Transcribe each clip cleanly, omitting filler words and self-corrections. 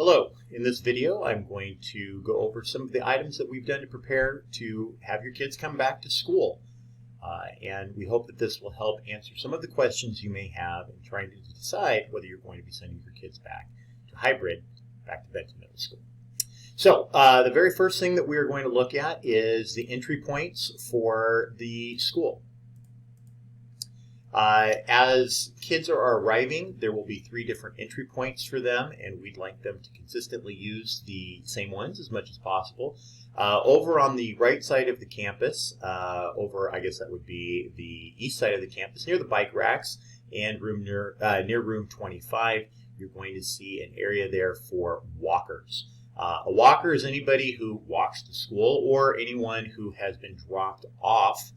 Hello, in this video I'm going to go over some of the items that we've done to prepare to have your kids come back to school. And we hope that this will help answer some of the questions you may have in trying to decide whether you're going to be sending your kids back to hybrid, back to Benton Middle School. So the very first thing that we're going to look at is the entry points for the school. As kids are arriving, there will be 3 different entry points for them, and we'd like them to consistently use the same ones as much as possible. Over on the right side of the campus, I guess that would be the east side of the campus, near the bike racks and near room 25, you're going to see an area there for walkers. A walker is anybody who walks to school or anyone who has been dropped off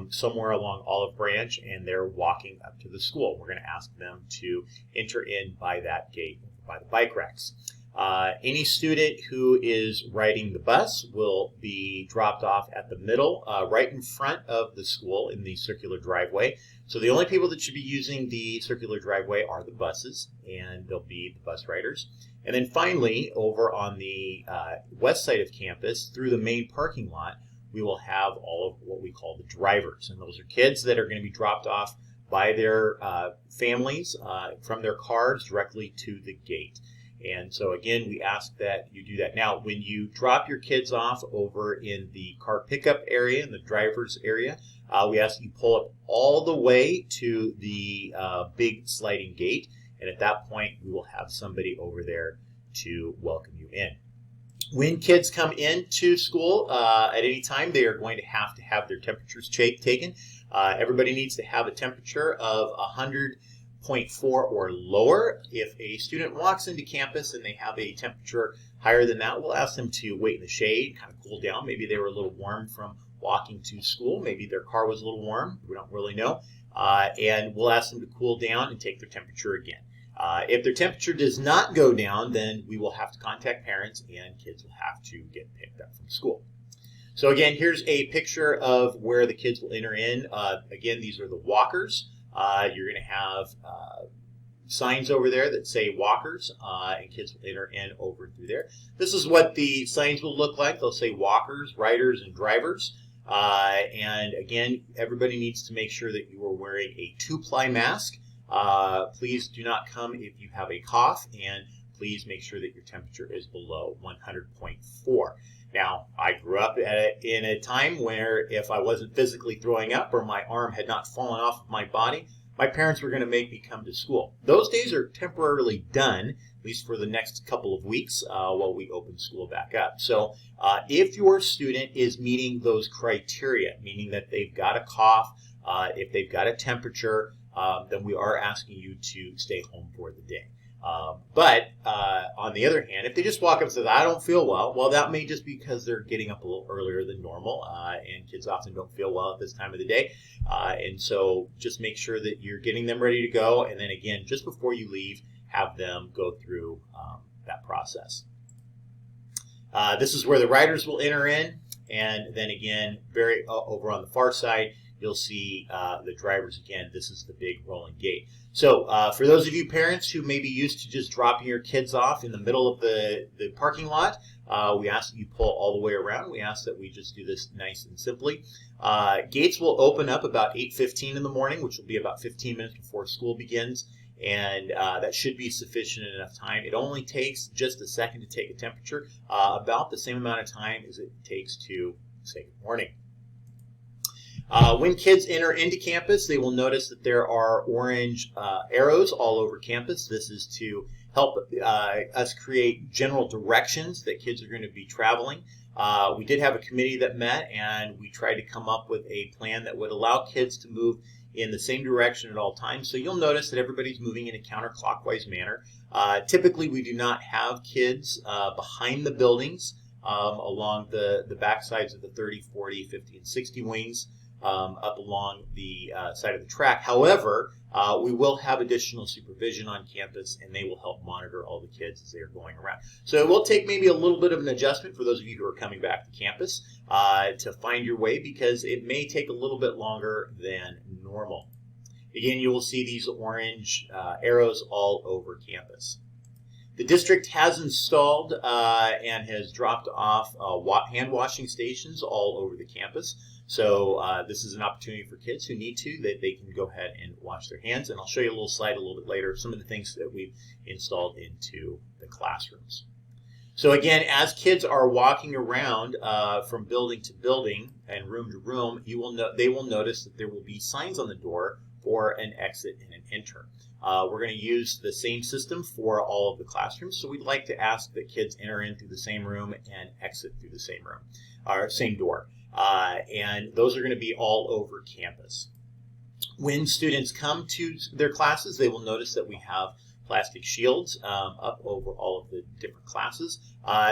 somewhere along Olive Branch and they're walking up to the school. We're going to ask them to enter in by that gate, by the bike racks. Any student who is riding the bus will be dropped off at the middle, right in front of the school in the circular driveway. So the only people that should be using the circular driveway are the buses, and they'll be the bus riders. And then finally, over on the west side of campus, through the main parking lot, we will have all of what we call the drivers. And those are kids that are going to be dropped off by their families from their cars directly to the gate. And so again, we ask that you do that. Now, when you drop your kids off over in the car pickup area, in the driver's area, we ask that you pull up all the way to the big sliding gate. And at that point, we will have somebody over there to welcome you in. When kids come into school at any time, they are going to have their temperatures taken. Everybody needs to have a temperature of 100.4 or lower. If a student walks into campus and they have a temperature higher than that, we'll ask them to wait in the shade, kind of cool down. Maybe they were a little warm from walking to school. Maybe their car was a little warm. We don't really know. And we'll ask them to cool down and take their temperature again. If their temperature does not go down, then we will have to contact parents and kids will have to get picked up from school. So again, here's a picture of where the kids will enter in. Again, these are the walkers. You're going to have signs over there that say walkers, and kids will enter in over through there. This is what the signs will look like. They'll say walkers, riders, and drivers. And again, everybody needs to make sure that you are wearing a 2-ply mask. Please do not come if you have a cough, and please make sure that your temperature is below 100.4. Now, I grew up in a time where if I wasn't physically throwing up or my arm had not fallen off of my body, my parents were going to make me come to school. Those days are temporarily done, at least for the next couple of weeks while we open school back up. So if your student is meeting those criteria, meaning that they've got a cough, if they've got a temperature, then we are asking you to stay home for the day. But on the other hand, if they just walk up and say, I don't feel well, that may just be because they're getting up a little earlier than normal, and kids often don't feel well at this time of the day. And so just make sure that you're getting them ready to go, and then again, just before you leave, have them go through that process. This is where the riders will enter in, and then again, over on the far side, you'll see the drivers again. This is the big rolling gate. So for those of you parents who may be used to just dropping your kids off in the middle of the parking lot, we ask that you pull all the way around. We ask that we just do this nice and simply. Gates will open up about 8:15 in the morning, which will be about 15 minutes before school begins. And that should be sufficient enough time. It only takes just a second to take a temperature, about the same amount of time as it takes to say good morning. When kids enter into campus, they will notice that there are orange arrows all over campus. This is to help us create general directions that kids are going to be traveling. We did have a committee that met, and we tried to come up with a plan that would allow kids to move in the same direction at all times. So you'll notice that everybody's moving in a counterclockwise manner. Typically, we do not have kids behind the buildings along the back sides of the 30, 40, 50, and 60 wings. Up along the side of the track. However, we will have additional supervision on campus, and they will help monitor all the kids as they are going around. So it will take maybe a little bit of an adjustment for those of you who are coming back to campus to find your way, because it may take a little bit longer than normal. Again, you will see these orange arrows all over campus. The district has installed and has dropped off hand washing stations all over the campus. So this is an opportunity for kids who need to, that they can go ahead and wash their hands. And I'll show you a little slide a little bit later of some of the things that we've installed into the classrooms. So again, as kids are walking around from building to building and room to room, they will notice that there will be signs on the door for an exit and an enter. We're going to use the same system for all of the classrooms, so we'd like to ask that kids enter in through the same room and exit through the same room, or same door. And those are going to be all over campus. When students come to their classes, they will notice that we have plastic shields up over all of the different classes.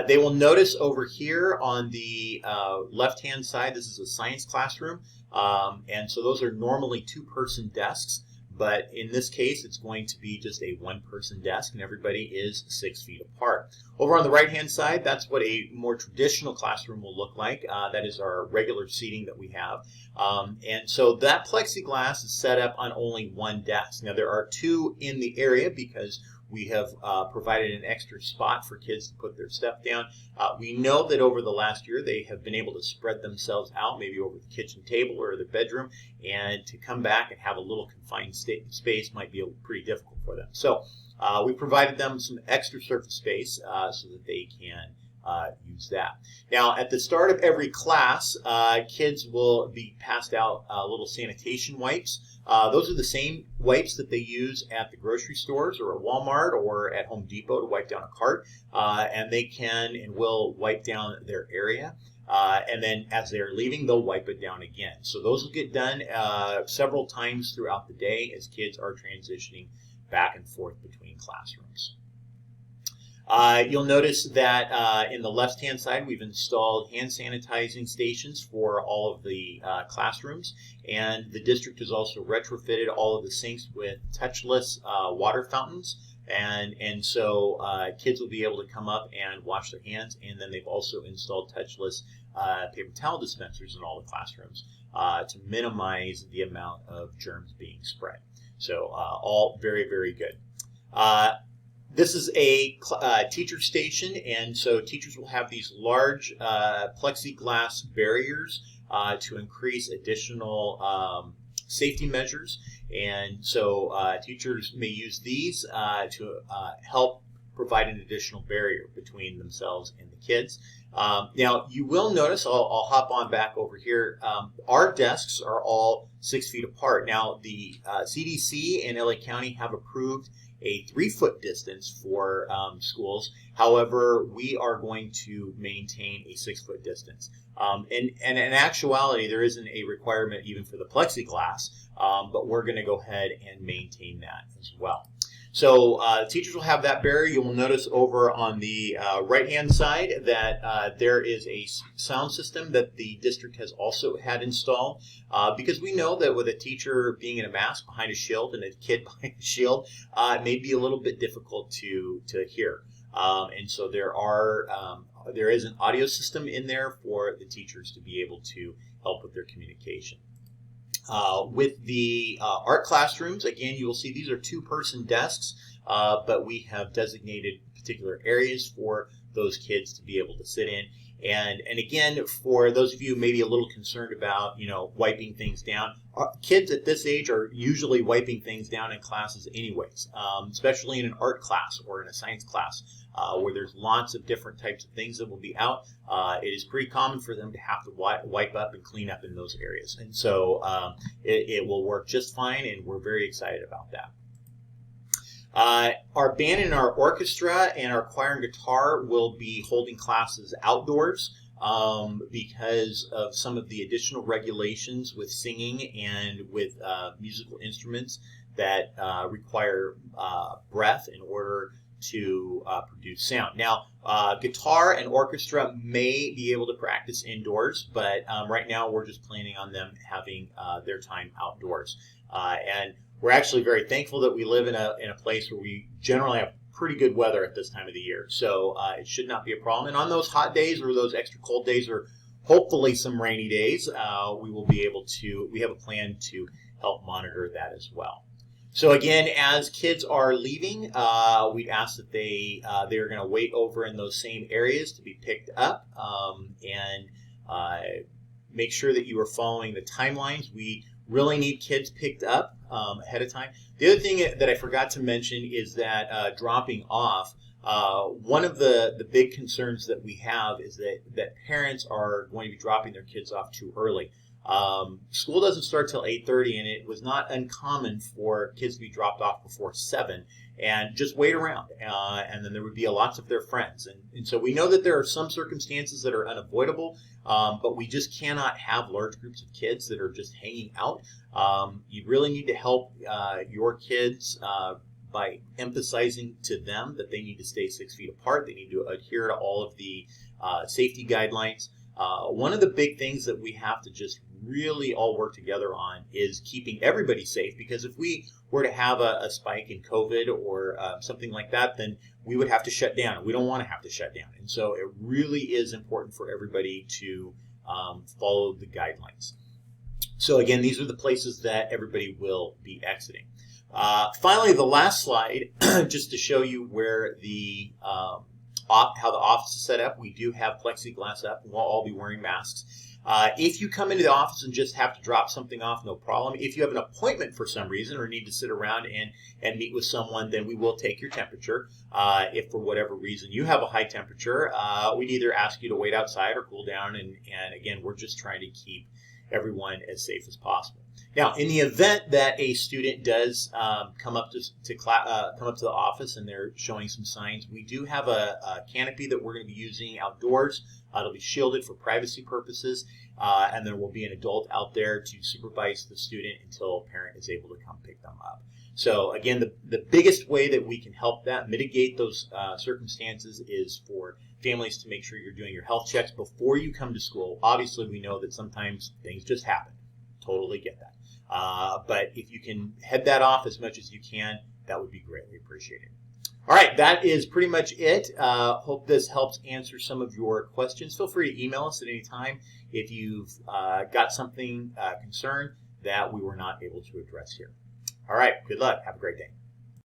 They will notice over here on the left-hand side, this is a science classroom, and so those are normally two-person desks, but in this case, it's going to be just a one-person desk, and everybody is 6 feet apart. Over on the right-hand side, that's what a more traditional classroom will look like. That is our regular seating that we have. And so that plexiglass is set up on only one desk. Now, there are two in the area because we have provided an extra spot for kids to put their stuff down. We know that over the last year they have been able to spread themselves out, maybe over the kitchen table or the bedroom, and to come back and have a little confined space might be pretty difficult for them. So we provided them some extra surface space so that they can use that. Now, at the start of every class, kids will be passed out little sanitation wipes. Those are the same wipes that they use at the grocery stores or at Walmart or at Home Depot to wipe down a cart, and they can and will wipe down their area. And then as they're leaving, they'll wipe it down again. So those will get done several times throughout the day as kids are transitioning back and forth between classrooms. You'll notice that in the left-hand side, we've installed hand sanitizing stations for all of the classrooms, and the district has also retrofitted all of the sinks with touchless water fountains, and so kids will be able to come up and wash their hands, and then they've also installed touchless paper towel dispensers in all the classrooms to minimize the amount of germs being spread. So all very, very good. This is a teacher station, and so teachers will have these large plexiglass barriers to increase additional safety measures. And so teachers may use these to help provide an additional barrier between themselves and the kids. Now, you will notice, I'll hop on back over here, our desks are all 6 feet apart. Now, the CDC and LA County have approved a 3-foot distance for schools. However, we are going to maintain a 6-foot distance. And in actuality, there isn't a requirement even for the plexiglass, but we're going to go ahead and maintain that as well. So teachers will have that barrier. You will notice over on the right-hand side that there is a sound system that the district has also had installed because we know that with a teacher being in a mask behind a shield and a kid behind a shield, it may be a little bit difficult to hear. And so there is an audio system in there for the teachers to be able to help with their communication. With the art classrooms, again, you will see these are 2-person desks, but we have designated particular areas for those kids to be able to sit in. And again, for those of you maybe a little concerned about, wiping things down, kids at this age are usually wiping things down in classes anyways, especially in an art class or in a science class where there's lots of different types of things that will be out. It is pretty common for them to have to wipe up and clean up in those areas. And so it will work just fine, and we're very excited about that. Our band and our orchestra and our choir and guitar will be holding classes outdoors because of some of the additional regulations with singing and with musical instruments that require breath in order to produce sound. Now, guitar and orchestra may be able to practice indoors, but right now we're just planning on them having their time outdoors. And we're actually very thankful that we live in a place where we generally have pretty good weather at this time of the year, so it should not be a problem. And on those hot days or those extra cold days or hopefully some rainy days, we will be able to, we have a plan to help monitor that as well. So again, as kids are leaving, we'd ask that they're going to wait over in those same areas to be picked up, and make sure that you are following the timelines. We really need kids picked up ahead of time. The other thing that I forgot to mention is that dropping off. One of the big concerns that we have is that parents are going to be dropping their kids off too early. School doesn't start till 8:30, and it was not uncommon for kids to be dropped off before 7 and just wait around. And then there would be lots of their friends. And so we know that there are some circumstances that are unavoidable, but we just cannot have large groups of kids that are just hanging out. You really need to help your kids by emphasizing to them that they need to stay 6 feet apart. They need to adhere to all of the safety guidelines. One of the big things that we have to just really all work together on is keeping everybody safe, because if we were to have a spike in COVID or something like that, then we would have to shut down. We don't want to have to shut down. And so it really is important for everybody to follow the guidelines. So again, these are the places that everybody will be exiting. Finally, the last slide, just to show you where the how the office is set up. We do have plexiglass up, and we'll all be wearing masks. If you come into the office and just have to drop something off, no problem. If you have an appointment for some reason or need to sit around and meet with someone, then we will take your temperature. If for whatever reason you have a high temperature, we'd either ask you to wait outside or cool down. And again, we're just trying to keep everyone as safe as possible. Now, in the event that a student does come up to the office and they're showing some signs, we do have a canopy that we're going to be using outdoors. It'll be shielded for privacy purposes, and there will be an adult out there to supervise the student until a parent is able to come pick them up. So again, the biggest way that we can help that, mitigate those circumstances, is for families to make sure you're doing your health checks before you come to school. Obviously, we know that sometimes things just happen. Totally get that. But if you can head that off as much as you can, that would be greatly appreciated. All right, that is pretty much it. Hope this helps answer some of your questions. Feel free to email us at any time if you've got something concerned that we were not able to address here. All right, good luck. Have a great day.